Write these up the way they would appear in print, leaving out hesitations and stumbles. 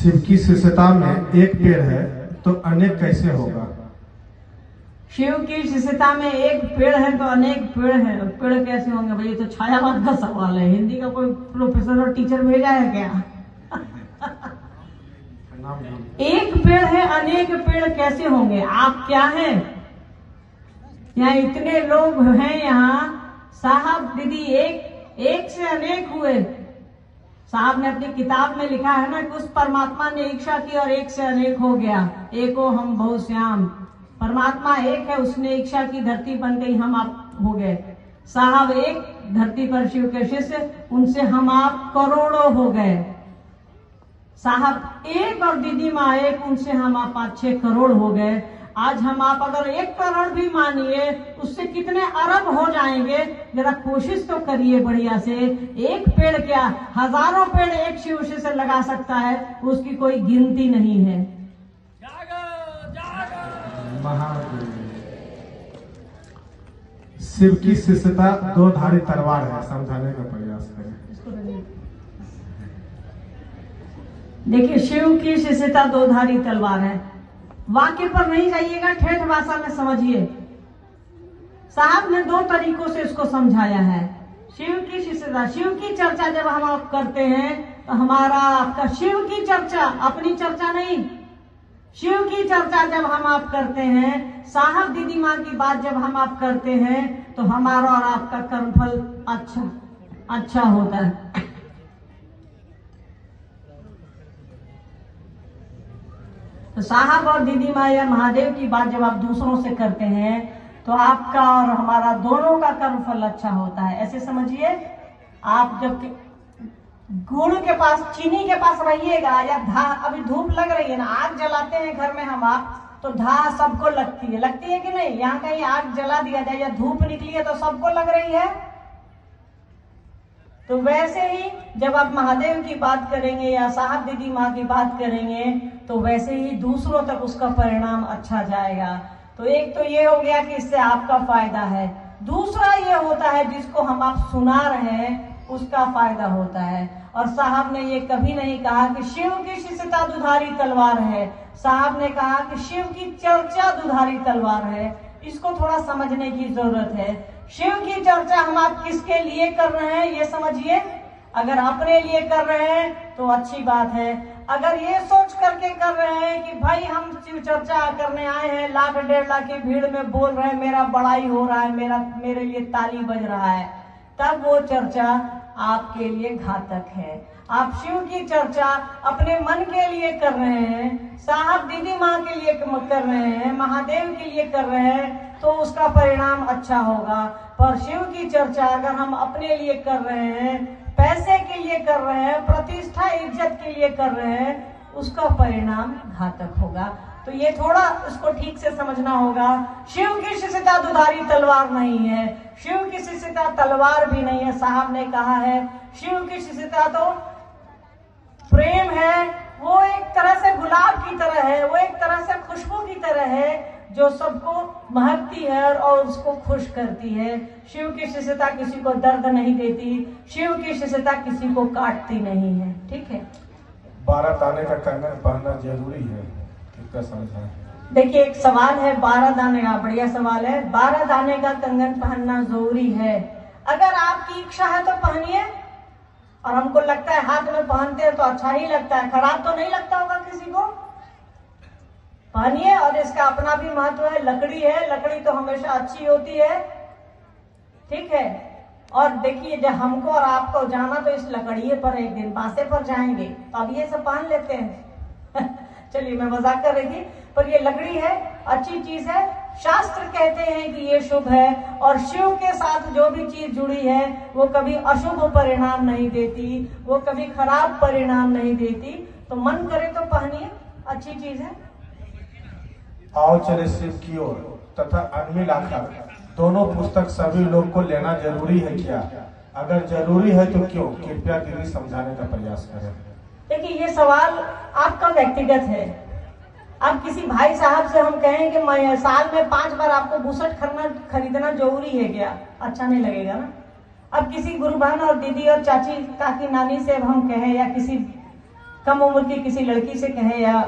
शिव की शिष्यता में एक पेड़ है तो अनेक कैसे होगा? शिव की शिष्यता में एक पेड़ है तो अनेक पेड़ है, पेड़ कैसे होंगे भाई? ये तो छायावाद का सवाल है। हिंदी का कोई प्रोफेसर और टीचर भेजा है क्या? एक पेड़ है, अनेक पेड़ कैसे होंगे? आप क्या हैं? यहाँ इतने लोग हैं, यहाँ साहब दीदी एक से अनेक हुए। साहब ने अपनी किताब में लिखा है ना कि उस परमात्मा ने इच्छा की और एक से अनेक हो गया, एको हम बहु श्याम। परमात्मा एक है, उसने इच्छा की, धरती बन गई, हम आप हो गए। साहब एक, धरती पर शिव के शिष्य, उनसे हम आप करोड़ों हो गए। साहब एक और दीदी माँ एक, उनसे हम आप 5-6 करोड़ हो गए। आज हम आप अगर 1 करोड़ भी मानिए, उससे कितने अरब हो जाएंगे? जरा कोशिश तो करिए बढ़िया से। एक पेड़ क्या, हजारों पेड़ एक शिव से लगा सकता है, उसकी कोई गिनती नहीं है। शिव की शिष्यता 2 धारी तलवार है, समझाने का प्रयास करें। देखिए, शिव की शिष्यता 2 धारी तलवार है। वाक्य पर नहीं जाइएगा, ठेठ भाषा में समझिए। साहब ने 2 तरीकों से इसको समझाया है। शिव की शिष्यता, शिव की चर्चा जब हम आप करते हैं तो हमारा आपका शिव की चर्चा, अपनी चर्चा नहीं, शिव की चर्चा जब हम आप करते हैं, साहब दीदी माँ की बात जब हम आप करते हैं, तो हमारा और आपका कर्मफल अच्छा होता है। तो साहब और दीदी माँ या महादेव की बात जब आप दूसरों से करते हैं तो आपका और हमारा दोनों का कर्मफल अच्छा होता है। ऐसे समझिए, आप जब गुड़ के पास, चीनी के पास रहिएगा या अभी धूप लग रही है ना, आग जलाते हैं घर में हम आप, तो सबको लगती है कि नहीं? यहाँ कहीं आग जला दिया जाए या धूप निकली है तो सबको लग रही है। तो वैसे ही जब आप महादेव की बात करेंगे या साहब दीदी माँ की बात करेंगे तो वैसे ही दूसरों तक उसका परिणाम अच्छा जाएगा। तो एक तो ये हो गया कि इससे आपका फायदा है। दूसरा ये होता है जिसको हम आप सुना रहे हैं उसका फायदा होता है। और साहब ने ये कभी नहीं कहा कि शिव की शिष्यता दुधारी तलवार है। साहब ने कहा कि शिव की चर्चा दुधारी तलवार है। इसको थोड़ा समझने की जरूरत है। शिव की चर्चा हम आप किसके लिए कर रहे हैं ये समझिए। अगर अपने लिए कर रहे हैं तो अच्छी बात है। अगर ये सोच करके कर रहे हैं कि भाई हम शिव चर्चा करने आए हैं, 1-1.5 लाख की भीड़ में बोल रहे हैं, मेरा बड़ाई हो रहा है, मेरे लिए ताली बज रहा है, तब वो चर्चा आपके लिए घातक है। आप शिव की चर्चा अपने मन के लिए कर रहे हैं, साहब दीदी माँ के लिए कर रहे हैं, महादेव के लिए कर रहे हैं, तो उसका परिणाम अच्छा होगा। पर शिव की चर्चा अगर हम अपने लिए कर रहे हैं, पैसे के लिए कर रहे हैं, प्रतिष्ठा इज्जत के लिए कर रहे हैं, उसका परिणाम घातक होगा। तो ये थोड़ा इसको ठीक से समझना होगा। शिव की शिष्यता दुधारी तलवार नहीं है, शिव की शिष्यता तलवार भी नहीं है। साहब ने कहा है शिव की शिष्यता तो प्रेम है, वो एक तरह से गुलाब की तरह है, वो एक तरह से खुशबू की तरह है जो सबको महकती है और उसको खुश करती है। शिव की शिष्यता किसी को दर्द नहीं देती, शिव की शिष्यता किसी को काटती नहीं है। ठीक है। 12 दाने का कंगन पहनना जरूरी है, कितना समझा? देखिए, एक सवाल है 12 दाने का, बढ़िया सवाल है। 12 दाने का कंगन पहनना जरूरी है। अगर आपकी इच्छा है तो पहनिए, और हमको लगता है हाथ में पहनते हैं तो अच्छा ही लगता है, खराब तो नहीं लगता होगा किसी को, पहनिए। और इसका अपना भी महत्व है। लकड़ी है, लकड़ी तो हमेशा अच्छी होती है, ठीक है। और देखिए, जब हमको और आपको जाना तो इस लकड़िए पर एक दिन बासे पर जाएंगे, तो अब ये सब पहन लेते हैं। चलिए, मैं मजाक कर रही थी, पर ये लकड़ी है, अच्छी चीज है। शास्त्र कहते हैं कि ये शुभ है, और शिव के साथ जो भी चीज जुड़ी है वो कभी अशुभ परिणाम नहीं देती, वो कभी खराब परिणाम नहीं देती। तो मन करे तो पहनिए, अच्छी चीज है। आओ चले शिव की ओर तथा अनमिल आखर, दोनों पुस्तक सभी लोग को लेना जरूरी है क्या? अगर जरूरी है तो क्यों? कृपया दीदी समझाने का प्रयास करें। देखिए, ये सवाल आपका व्यक्तिगत है। अब किसी भाई साहब से हम कहें कि मैं साल में 5 बार आपको बुसट खरीदना जरूरी है क्या? अच्छा नहीं लगेगा ना। अब किसी गुरु बहन और दीदी और चाची काकी नानी से हम कहें या किसी कम उम्र की किसी लड़की से कहें या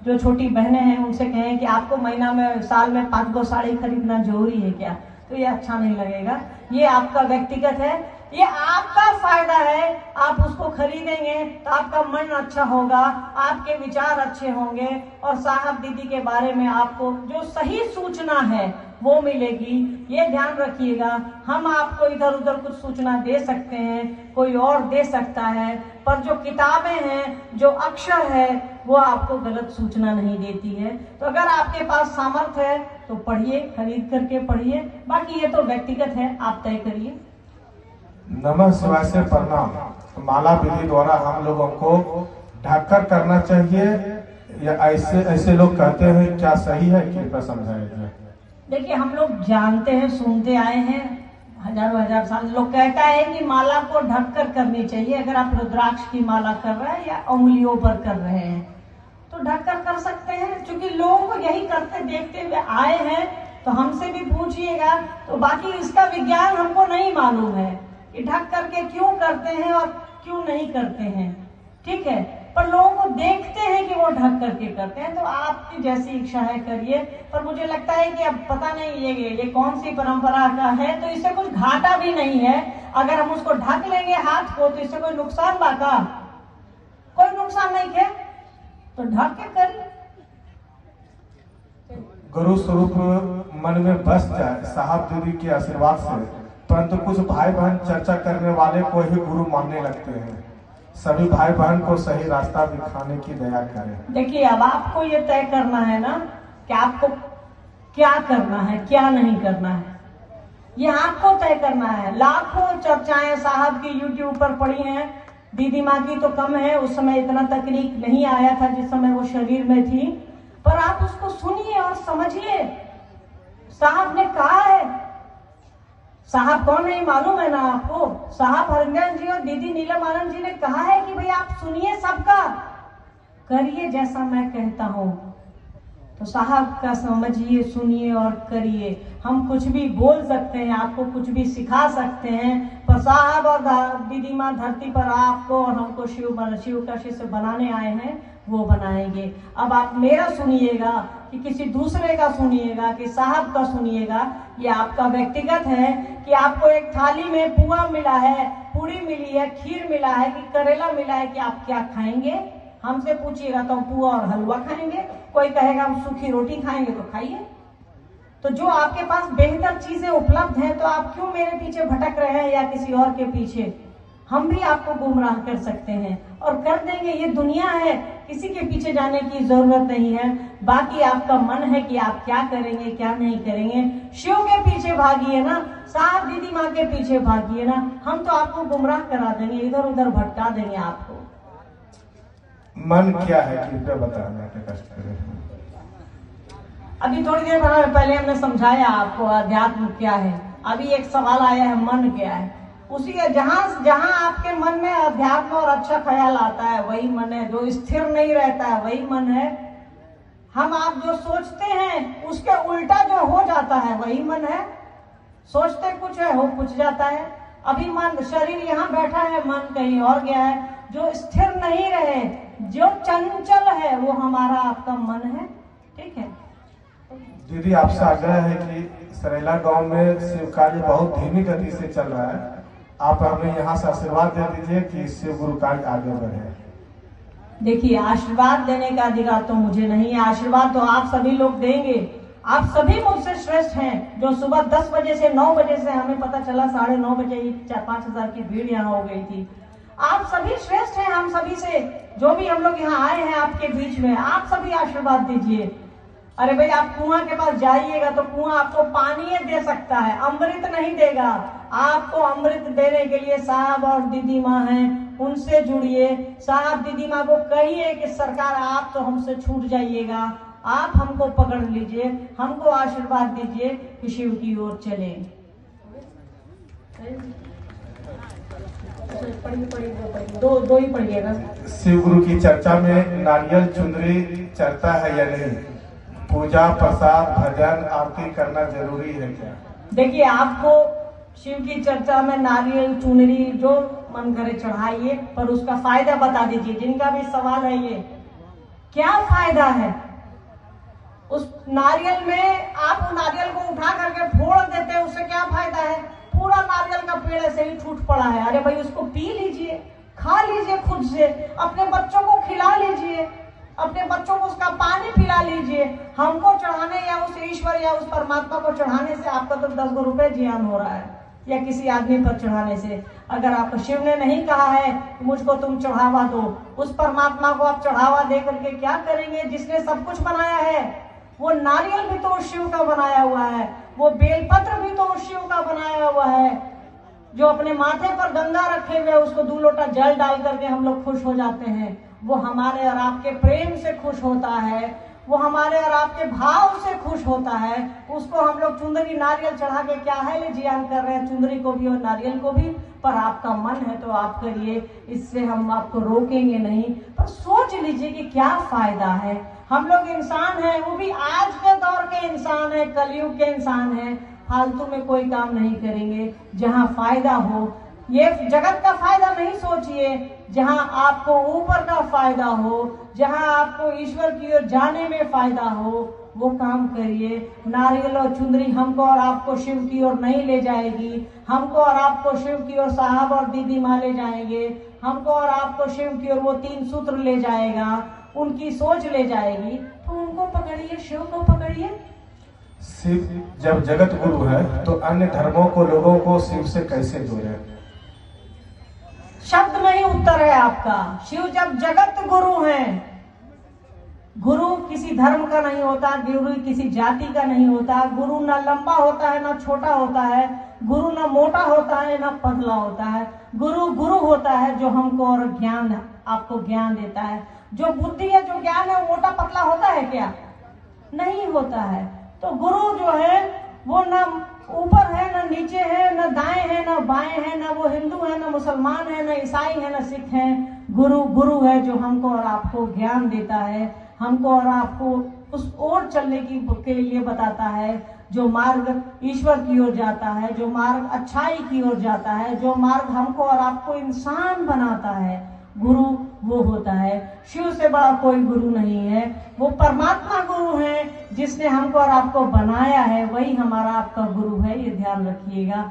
जो छोटी बहनें हैं उनसे कहें कि आपको महीना में साल में 5-2 साड़ी खरीदना जरूरी है क्या, तो ये अच्छा नहीं लगेगा। ये आपका व्यक्तिगत है, ये आपका फायदा है। आप उसको खरीदेंगे तो आपका मन अच्छा होगा, आपके विचार अच्छे होंगे और साहब दीदी के बारे में आपको जो सही सूचना है वो मिलेगी। ये ध्यान रखिएगा, हम आपको इधर उधर कुछ सूचना दे सकते हैं, कोई और दे सकता है, पर जो किताबें हैं, जो अक्षर है, वो आपको गलत सूचना नहीं देती है। तो अगर आपके पास सामर्थ्य है तो पढ़िए, खरीद करके पढ़िए, बाकी ये तो व्यक्तिगत है, आप तय करिए। नमः शिवाय से प्रणाम। माला विधि द्वारा हम लोगों को ढककर करना चाहिए या ऐसे लोग कहते हैं, क्या सही है, कृपया समझाइए। देखिए, हम लोग जानते हैं, सुनते आए हैं, हजारों हजार साल लोग कहता है कि माला को ढककर करनी चाहिए। अगर आप रुद्राक्ष की माला कर रहे हैं या उंगलियों पर कर रहे हैं तो ढककर कर सकते हैं, क्योंकि लोगों को यही करते देखते हुए आए हैं। तो हमसे भी पूछिएगा, तो बाकी इसका विज्ञान हमको नहीं मालूम है कि ढक करके क्यों करते हैं और क्यों नहीं करते हैं, ठीक है, पर लोगों को देखते हैं कि वो ढक करके करते हैं। तो आपकी जैसी इच्छा है करिए, पर मुझे लगता है कि अब पता नहीं ये कौन सी परंपरा का है, तो इससे कुछ घाटा भी नहीं है। अगर हम उसको ढक लेंगे हाथ को तो इससे कोई नुकसान बाका, कोई नुकसान नहीं है, तो ढक के करिए। गुरु स्वरूप मन में बस जाए साहब दीदी के आशीर्वाद से, परंतु कुछ भाई बहन चर्चा करने वाले को ही गुरु मानने लगते हैं। सभी भाई बहन को सही रास्ता दिखाने की दया करें। देखिए, अब आपको ये तय करना है ना कि आपको क्या करना है, क्या नहीं करना है, ये आपको तय करना है। लाखों चर्चाएं साहब की यूट्यूब पर पड़ी हैं, दीदी माँ की तो कम है, उस समय इतना तकनीक नहीं आया था जिस समय वो शरीर में थी, पर आप उसको सुनिए और समझिए। साहब ने कहा है, साहब कौन नहीं मालूम है ना आपको, साहब हरिंदर जी और दीदी नीलम आनंद जी ने कहा है कि भाई आप सुनिए सबका, करिए जैसा मैं कहता हूं। तो साहब का समझिए, सुनिए और करिए। हम कुछ भी बोल सकते हैं, आपको कुछ भी सिखा सकते हैं, पर साहब और दीदी माँ धरती पर आपको और हमको शिव का शिष्य बनाने आए हैं, वो बनाएंगे। अब आप मेरा सुनिएगा कि किसी दूसरे का सुनिएगा कि साहब का सुनिएगा, ये आपका व्यक्तिगत है कि आपको एक थाली में पुआ मिला है, पूरी मिली है, खीर मिला है कि करेला मिला है, कि आप क्या खाएंगे। हमसे पूछिएगा तो हम पुआ और हलवा खाएंगे, कोई कहेगा हम सूखी रोटी खाएंगे, तो खाइए। तो जो आपके पास बेहतर चीजें उपलब्ध हैं, तो आप क्यों मेरे पीछे भटक रहे हैं या किसी और के पीछे। हम भी आपको गुमराह कर सकते हैं और कर देंगे, ये दुनिया है, किसी के पीछे जाने की जरूरत नहीं है। बाकी आपका मन है कि आप क्या करेंगे क्या नहीं करेंगे। शिव के पीछे भागिए ना, साहब दीदी माँ के पीछे भागिए ना, हम तो आपको गुमराह करा देंगे, इधर उधर भटका देंगे आपको। मन क्या है कृपया बताना, कष्ट करें। अभी थोड़ी देर पहले हमने समझाया आपको अध्यात्म क्या है। अभी एक सवाल आया है, मन क्या है। उसी जहां जहां आपके मन में अध्यात्म और अच्छा ख्याल आता है वही मन है, जो स्थिर नहीं रहता है वही मन है। हम आप जो सोचते हैं उसके उल्टा जो हो जाता है वही मन है। सोचते कुछ है, हो कुछ जाता है। अभी मन, शरीर यहाँ बैठा है, मन कहीं और गया है। जो स्थिर नहीं रहे, जो चंचल है, वो हमारा आपका मन है, ठीक है। दीदी आपसे आग्रह है कि सरेला गांव में शिव कार्य बहुत धीमी गति से चल रहा है, आप हमें यहाँ से आशीर्वाद दे दीजिए कि शिव गुरु कार्य आगे बढ़े। देखिए, आशीर्वाद देने का अधिकार तो मुझे नहीं है, आशीर्वाद तो आप सभी लोग देंगे। आप सभी मुझसे श्रेष्ठ हैं। जो सुबह 10 बजे से 9 बजे से हमें पता चला 9:30 बजे 4-5 हजार की भीड़ यहाँ हो गई थी। आप सभी श्रेष्ठ हैं। हम सभी से जो भी हम लोग यहाँ आए हैं आपके बीच में, आप सभी आशीर्वाद दीजिए। अरे भाई, आप कुआं के पास जाइएगा तो कुआं आपको पानी दे सकता है, अमृत नहीं देगा। आपको अमृत देने के लिए साहब और दीदी माँ हैं, उनसे जुड़िए। साहब दीदी माँ को कहिए कि सरकार आप तो हमसे छूट जाइएगा, आप हमको पकड़ लीजिए, हमको आशीर्वाद दीजिए कि शिव की ओर चले। दो ही पढ़िएगा। शिव गुरु की चर्चा में नारियल चुंदरी चर्चा है या नहीं, पूजा प्रसाद भजन आरती करना जरूरी है क्या। देखिए, आपको शिव की चर्चा में नारियल चुनरी जो मन करे चढ़ाइए, पर उसका फायदा बता दीजिए। जिनका भी सवाल है ये, क्या फायदा है उस नारियल में? आप नारियल को उठा करके फोड़ देते हैं, उससे क्या फायदा है? पूरा नारियल का पेड़ ऐसे ही टूट पड़ा है। अरे भाई उसको पी लीजिए, खा लीजिए, खुद से अपने बच्चों को खिला लीजिए, अपने बच्चों को उसका पानी पिला लीजिए। हमको चढ़ाने या उस ईश्वर या उस परमात्मा को चढ़ाने से आपका तो 10 रुपए जियान हो रहा है, या किसी आदमी पर चढ़ाने से। अगर आपको शिव ने नहीं कहा है मुझको तुम चढ़ावा दो, उस परमात्मा को आप चढ़ावा दे करके क्या करेंगे जिसने सब कुछ बनाया है? वो नारियल भी तो उस शिव का बनाया हुआ है, वो बेलपत्र भी तो उस शिव का बनाया हुआ है। जो अपने माथे पर गंगा रखे हुए उसको 2 लोटा जल डाल करके हम लोग खुश हो जाते हैं, वो हमारे और आपके प्रेम से खुश होता है, वो हमारे और आपके भाव से खुश होता है। उसको हम लोग चुंदरी नारियल चढ़ा के क्या है ले जियान कर रहे हैं, चुंदरी को भी और नारियल को भी। पर आपका मन है तो आप करिए, इससे हम आपको रोकेंगे नहीं। पर सोच लीजिए कि क्या फायदा है। हम लोग इंसान हैं, वो भी आज के दौर के इंसान हैं, कलयुग के इंसान हैं। फालतू में कोई काम नहीं करेंगे, जहाँ फायदा हो। ये जगत का फायदा नहीं सोचिए, जहाँ आपको ऊपर का फायदा हो, जहाँ आपको ईश्वर की ओर जाने में फायदा हो, वो काम करिए। नारियल और चुंदरी हमको और आपको शिव की ओर नहीं ले जाएगी। हमको और आपको शिव की ओर साहब और दीदी माँ ले जाएंगे। हमको और आपको शिव की ओर वो 3 सूत्र ले जाएगा, उनकी सोच ले जाएगी। तो उनको पकड़िए, शिव को पकड़िए। शिव जब जगत गुरु है तो अन्य धर्मों को, लोगों को शिव से कैसे जोड़े? शब्द में ही उत्तर है आपका। शिव जब जगत गुरु हैं, गुरु किसी धर्म का नहीं होता, गुरु किसी जाति का नहीं होता। गुरु ना लंबा होता है ना छोटा होता है, गुरु ना मोटा होता है ना पतला होता है। गुरु गुरु होता है जो हमको और ज्ञान, आपको ज्ञान देता है। जो बुद्धि है, जो ज्ञान है, मोटा पतला होता है क्या? नहीं होता है। तो गुरु जो है वो ना ऊपर है ना नीचे है, ना दाएं है ना बाएं है, ना वो हिंदू है ना मुसलमान है, ना ईसाई है ना सिख है। गुरु गुरु है जो हमको और आपको ज्ञान देता है, हमको और आपको उस ओर चलने की के लिए बताता है, जो मार्ग ईश्वर की ओर जाता है, जो मार्ग अच्छाई की ओर जाता है, जो मार्ग हमको और आपको इंसान बनाता है। गुरु वो होता है। शिव से बड़ा कोई गुरु नहीं है। वो परमात्मा गुरु है जिसने हमको और आपको बनाया है, वही हमारा आपका गुरु है। ये ध्यान रखिएगा।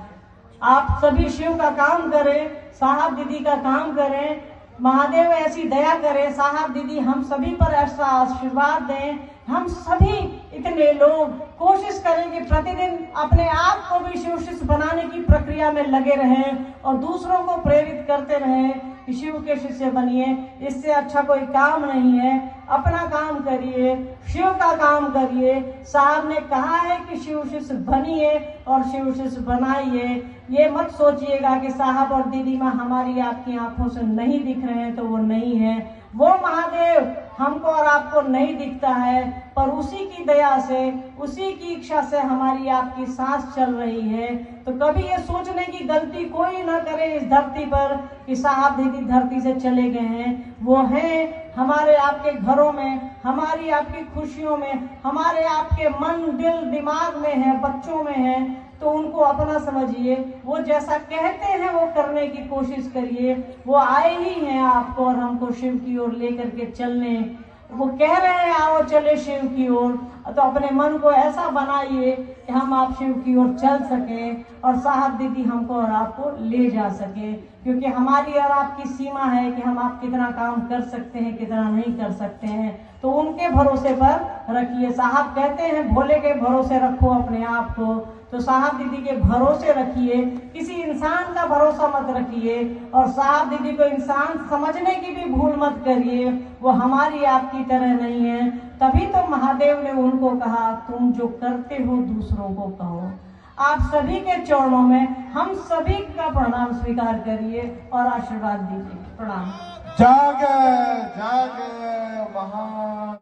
आप सभी शिव का काम करें, साहब दीदी का काम करें, महादेव ऐसी दया करे, साहब दीदी हम सभी पर ऐसा आशीर्वाद दें। हम सभी इतने लोग कोशिश करें कि प्रतिदिन अपने आप को भी शिव शिष्य बनाने की प्रक्रिया में लगे रहें और दूसरों को प्रेरित करते रहें कि शिव के शिष्य बनिए। इससे अच्छा कोई काम नहीं है। अपना काम करिए, शिव का काम करिए। साहब ने कहा है कि शिव शिष्य बनिए और शिव शिष्य बनाइए। ये मत सोचिएगा कि साहब और दीदी माँ हमारी आपकी आंखों से नहीं दिख रहे हैं तो वो नहीं है। वो महादेव हमको और आपको नहीं दिखता है, पर उसी की दया से, उसी की इच्छा से हमारी आपकी सांस चल रही है। तो कभी ये सोचने की गलती कोई ना करे इस धरती पर कि साहब दीदी धरती से चले गए हैं। वो हैं हमारे आपके घरों में, हमारी आपकी खुशियों में, हमारे आपके मन दिल दिमाग में है, बच्चों में है। तो उनको अपना समझिए। वो जैसा कहते हैं वो करने की कोशिश करिए। वो आए ही हैं आपको और हमको शिव की ओर लेकर के चलने। वो कह रहे हैं आओ चले शिव की ओर, तो अपने मन को ऐसा बनाइए कि हम आप शिव की ओर चल सके और साहब दीदी हमको और आपको ले जा सके। क्योंकि हमारी और आपकी सीमा है कि हम आप कितना काम कर सकते हैं, कितना नहीं कर सकते हैं। तो उनके भरोसे पर रखिए। साहब कहते हैं भोले के भरोसे रखो अपने आप को, तो साहब दीदी के भरोसे रखिए। किसी इंसान का भरोसा मत रखिए और साहब दीदी को इंसान समझने की भी भूल मत करिए। वो हमारी आपकी तरह नहीं है। तभी तो महादेव ने उनको कहा तुम जो करते हो दूसरों को कहो। आप सभी के चरणों में हम सभी का प्रणाम स्वीकार करिए और आशीर्वाद दीजिए। प्रणाम। जागे जागे महान।